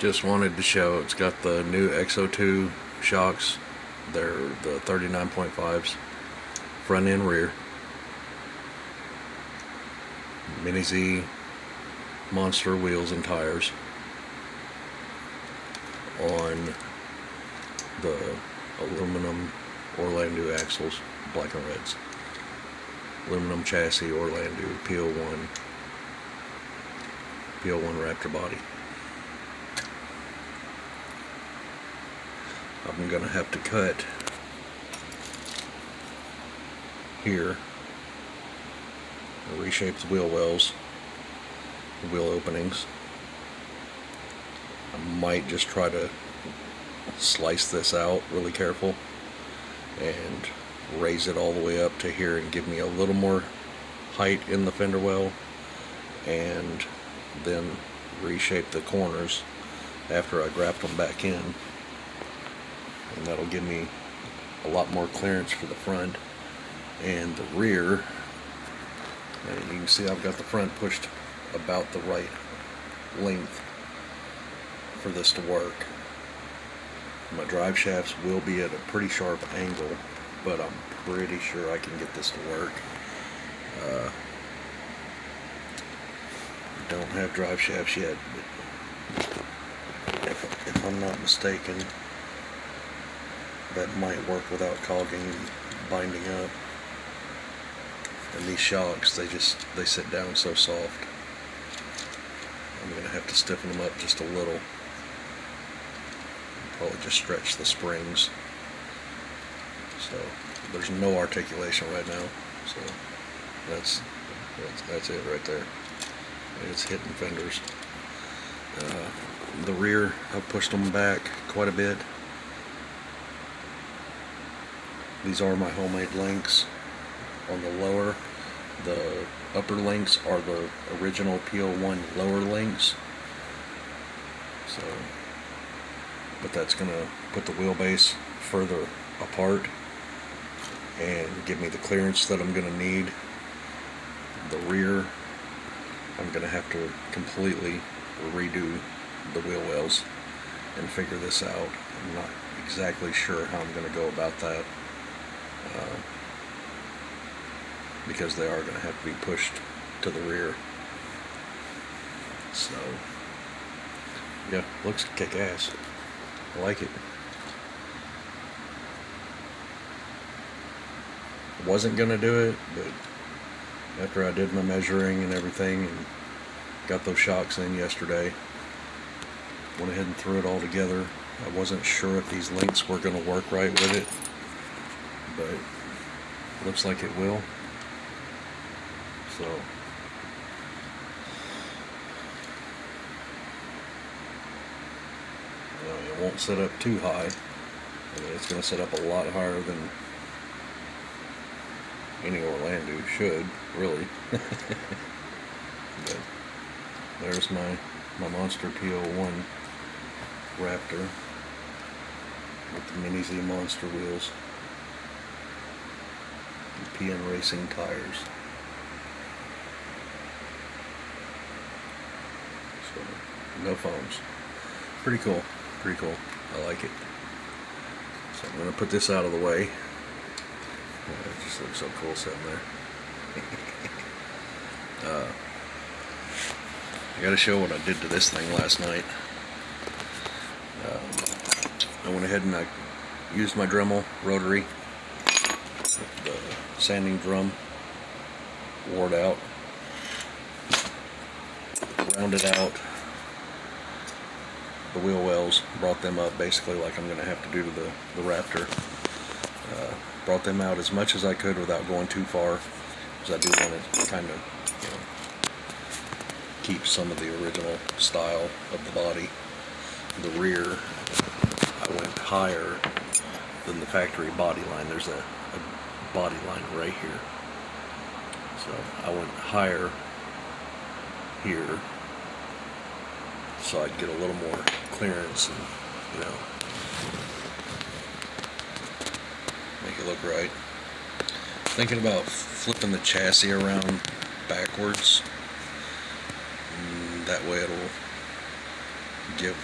Just wanted to show it's got the new XO2 shocks. They're the 39.5s, front and rear. Mini Z monster wheels and tires on the aluminum Orlando axles, black and reds. Aluminum chassis Orlando P01 Raptor body. I'm gonna have to cut here and reshape the wheel wells, the wheel openings. I might just try to slice this out really careful and raise it all the way up to here and give me a little more height in the fender well, and then reshape the corners after I graft them back in, and that'll give me a lot more clearance for the front and the rear. And you can see I've got the front pushed about the right length for this to work. My drive shafts will be at a pretty sharp angle, but I'm pretty sure I can get this to work. I don't have drive shafts yet, but if I'm not mistaken, that might work without caulking and binding up. And these shocks, they sit down so soft. I'm going to have to stiffen them up just a little. Probably just stretch the springs. So there's no articulation right now. So that's it right there. It's hitting fenders. The rear, I've pushed them back quite a bit. These are my homemade links. On the lower, the upper links are the original P01 lower links. So, but that's gonna put the wheelbase further apart and give me the clearance that I'm gonna need. The rear, I'm gonna have to completely redo the wheel wells and figure this out. I'm not exactly sure how I'm gonna go about that. Because they are going to have to be pushed to the rear. So, yeah, looks kick-ass. I like it. Wasn't going to do it, but after I did my measuring and everything and got those shocks in yesterday, went ahead and threw it all together. I wasn't sure if these links were going to work right with it, but looks like it will. So, it won't set up too high. I mean, it's going to set up a lot higher than any Orlando should, really. But there's my monster P01 Raptor with the Mini Z monster wheels and PN Racing tires. No foams. Pretty cool. Pretty cool. I like it. So I'm going to put this out of the way. It just looks so cool sitting there. I got to show what I did to this thing last night. I went ahead and I used my Dremel rotary. The sanding drum wore it out. Rounded out the wheel wells, brought them up basically like I'm going to have to do to the Raptor. Brought them out as much as I could without going too far, because I do want to kind of, keep some of the original style of the body. The rear, I went higher than the factory body line. There's a body line right here. So I went higher here, so I'd get a little more clearance and, make it look right. Thinking about flipping the chassis around backwards. That way it'll give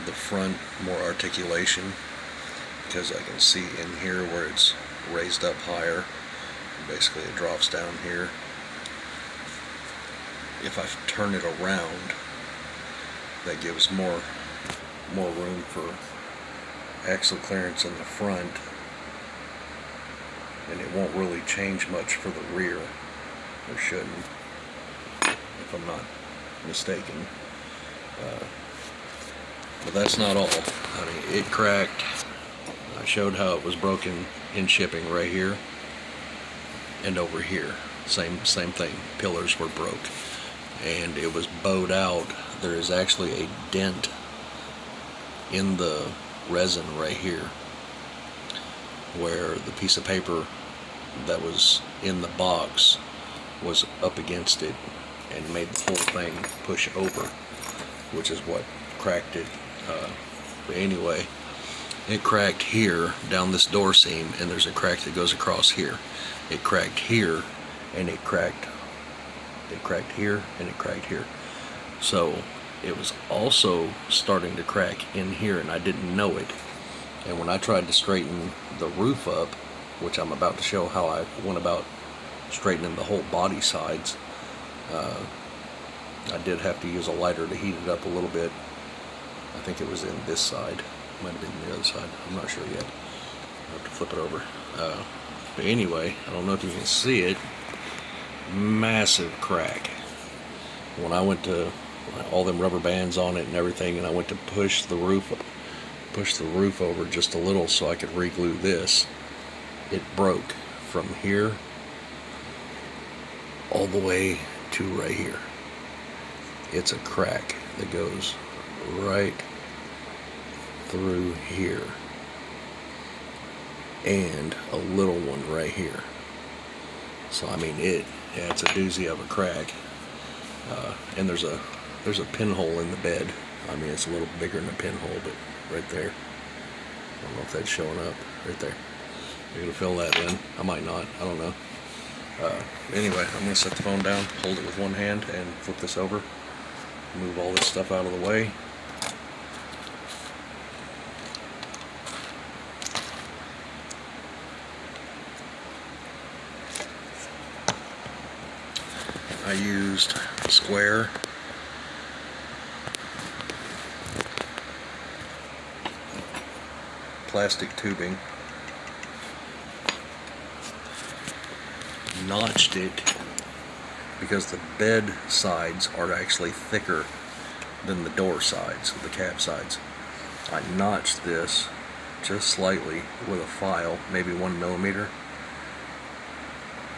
the front more articulation, because I can see in here where it's raised up higher. Basically it drops down here. If I turn it around, that gives more room for axle clearance in the front, and it won't really change much for the rear, or shouldn't, if I'm not mistaken. But that's not all. I mean, it cracked. I showed how it was broken in shipping right here and over here. Same thing. Pillars were broke, and it was bowed out. There is actually a dent in the resin right here, where the piece of paper that was in the box was up against it and made the whole thing push over, which is what cracked it. But anyway, it cracked here down this door seam, and there's a crack that goes across here. It cracked here, and it cracked here, and it cracked here. So it was also starting to crack in here, and I didn't know it. And when I tried to straighten the roof up, which I'm about to show how I went about straightening the whole body sides, I did have to use a lighter to heat it up a little bit. I think it was in this side. Might have been the other side. I'm not sure yet. I'll have to flip it over. But anyway, I don't know if you can see it. Massive crack. When I went to all them rubber bands on it and everything, and I went to push the roof over just a little so I could re-glue this, it broke from here all the way to right here. It's a crack that goes right through here, and a little one right here. So I mean, it's a doozy of a crack. And there's a pinhole in the bed. I mean, it's a little bigger than a pinhole, but right there. I don't know if that's showing up. Right there. You're gonna fill that in. I might not. I don't know. Anyway, I'm gonna set the phone down, hold it with one hand, and flip this over. Move all this stuff out of the way. I used square plastic tubing, notched it because the bed sides are actually thicker than the door sides, the cab sides. I notched this just slightly with a file, maybe 1 millimeter,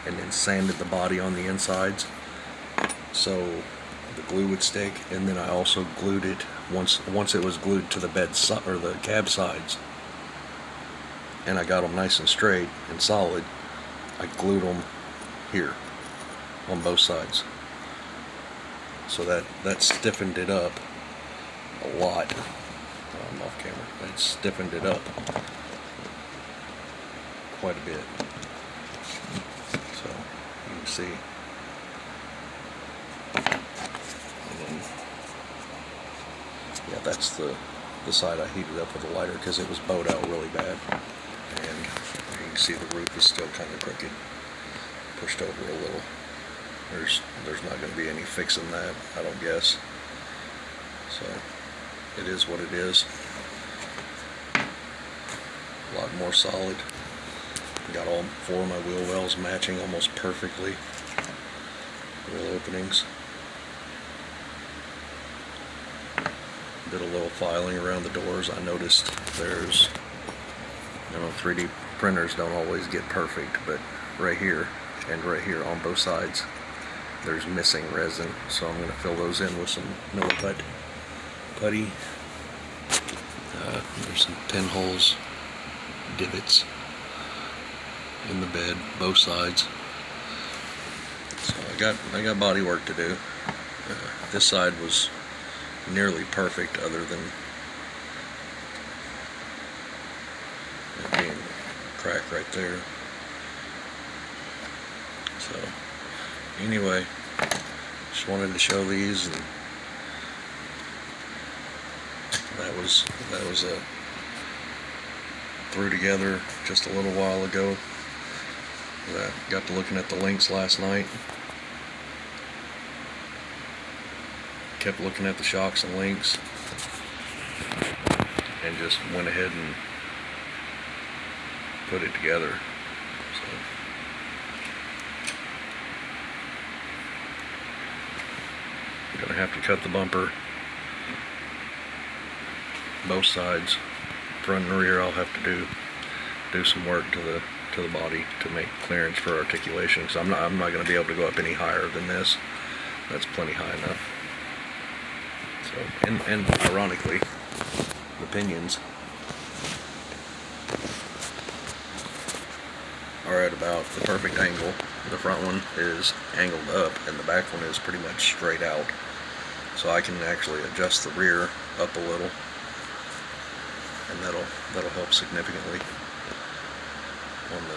and then sanded the body on the insides so the glue would stick. And then I also glued it once it was glued to the bed or the cab sides, and I got them nice and straight and solid. I glued them here on both sides, so that stiffened it up a lot. I'm off camera. It stiffened it up quite a bit. So you can see. And then, yeah, that's the side I heated up with a lighter because it was bowed out really bad. And you can see the roof is still kind of crooked, pushed over a little. There's not going to be any fixing that, I don't guess. So it is what it is. A lot more solid. Got all 4 of my wheel wells matching almost perfectly. Wheel openings. Did a little filing around the doors. I noticed there's, 3D printers don't always get perfect, but right here and right here on both sides there's missing resin, so I'm going to fill those in with some putty. There's some pinholes, divots in the bed, both sides. So I got body work to do. This side was nearly perfect, other than it being cracked right there. So anyway, just wanted to show these and that was threw together just a little while ago. I got to looking at the links last night. Kept looking at the shocks and links, and just went ahead and put it together. So I'm gonna have to cut the bumper, both sides, front and rear. I'll have to do some work to the body to make clearance for articulation, because I'm not going to be able to go up any higher than this. That's plenty high enough. So, and ironically, the pinions are at about the perfect angle. The front one is angled up, and the back one is pretty much straight out. So I can actually adjust the rear up a little, and that'll help significantly